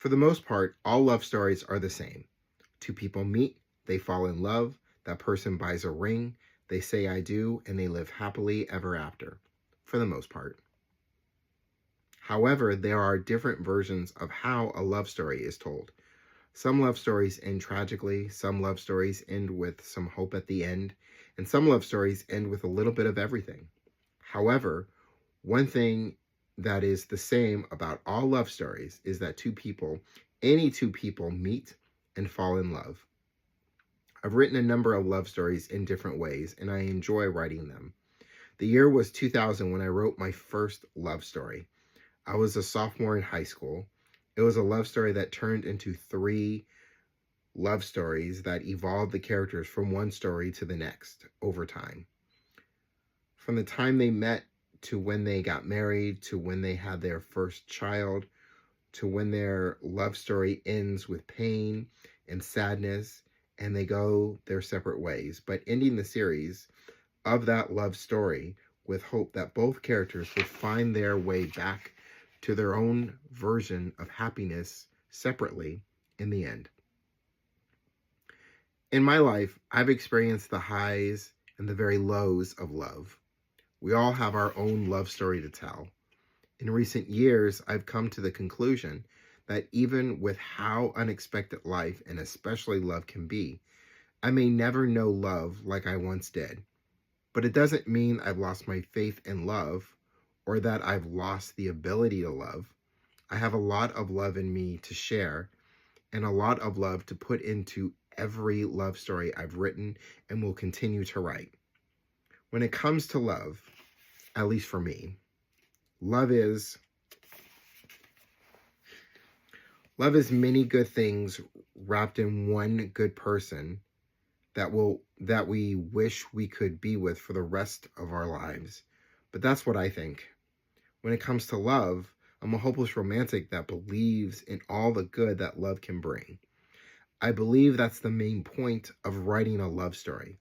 For the most part, all love stories are the same. Two people meet, they fall in love, that person buys a ring, they say I do, and they live happily ever after. For the most part. However, there are different versions of how a love story is told. Some love stories end tragically, some love stories end with some hope at the end, and some love stories end with a little bit of everything. However, one thing that is the same about all love stories is that any two people meet and fall in love. I've written a number of love stories in different ways, and I enjoy writing them. The year was 2000 when I wrote my first love story. I was a sophomore in high school. It was a love story that turned into 3 love stories that evolved the characters from one story to the next over time. From the time they met to when they got married, to when they had their first child, to when their love story ends with pain and sadness and they go their separate ways, but ending the series of that love story with hope that both characters would find their way back to their own version of happiness separately in the end. In my life, I've experienced the highs and the very lows of love. We all have our own love story to tell. In recent years, I've come to the conclusion that even with how unexpected life and especially love can be, I may never know love like I once did. But it doesn't mean I've lost my faith in love or that I've lost the ability to love. I have a lot of love in me to share and a lot of love to put into every love story I've written and will continue to write. When it comes to love, at least for me, love is many good things wrapped in one good person that we wish we could be with for the rest of our lives. But that's what I think. When it comes to love, I'm a hopeless romantic that believes in all the good that love can bring. I believe that's the main point of writing a love story.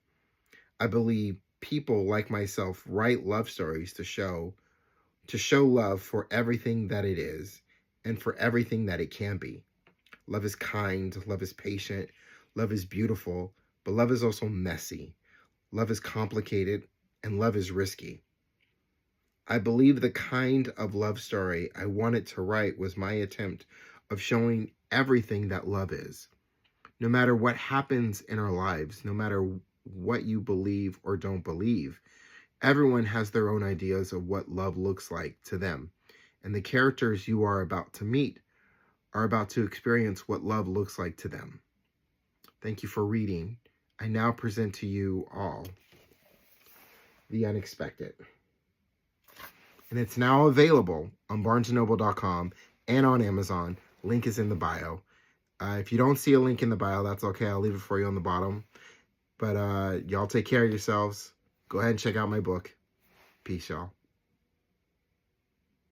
I believe people like myself write love stories to show love for everything that it is and for everything that it can be. Love is kind, love is patient, love is beautiful, but love is also messy. Love is complicated, and love is risky. I believe the kind of love story I wanted to write was my attempt of showing everything that love is. No matter what happens in our lives, no matter what you believe or don't believe, everyone has their own ideas of what love looks like to them. And the characters you are about to meet are about to experience what love looks like to them. Thank you for reading. I now present to you all The Unexpected. And it's now available on barnesandnoble.com and on Amazon. Link is in the bio. If you don't see a link in the bio, that's okay. I'll leave it for you on the bottom. But y'all take care of yourselves. Go ahead and check out my book. Peace, y'all.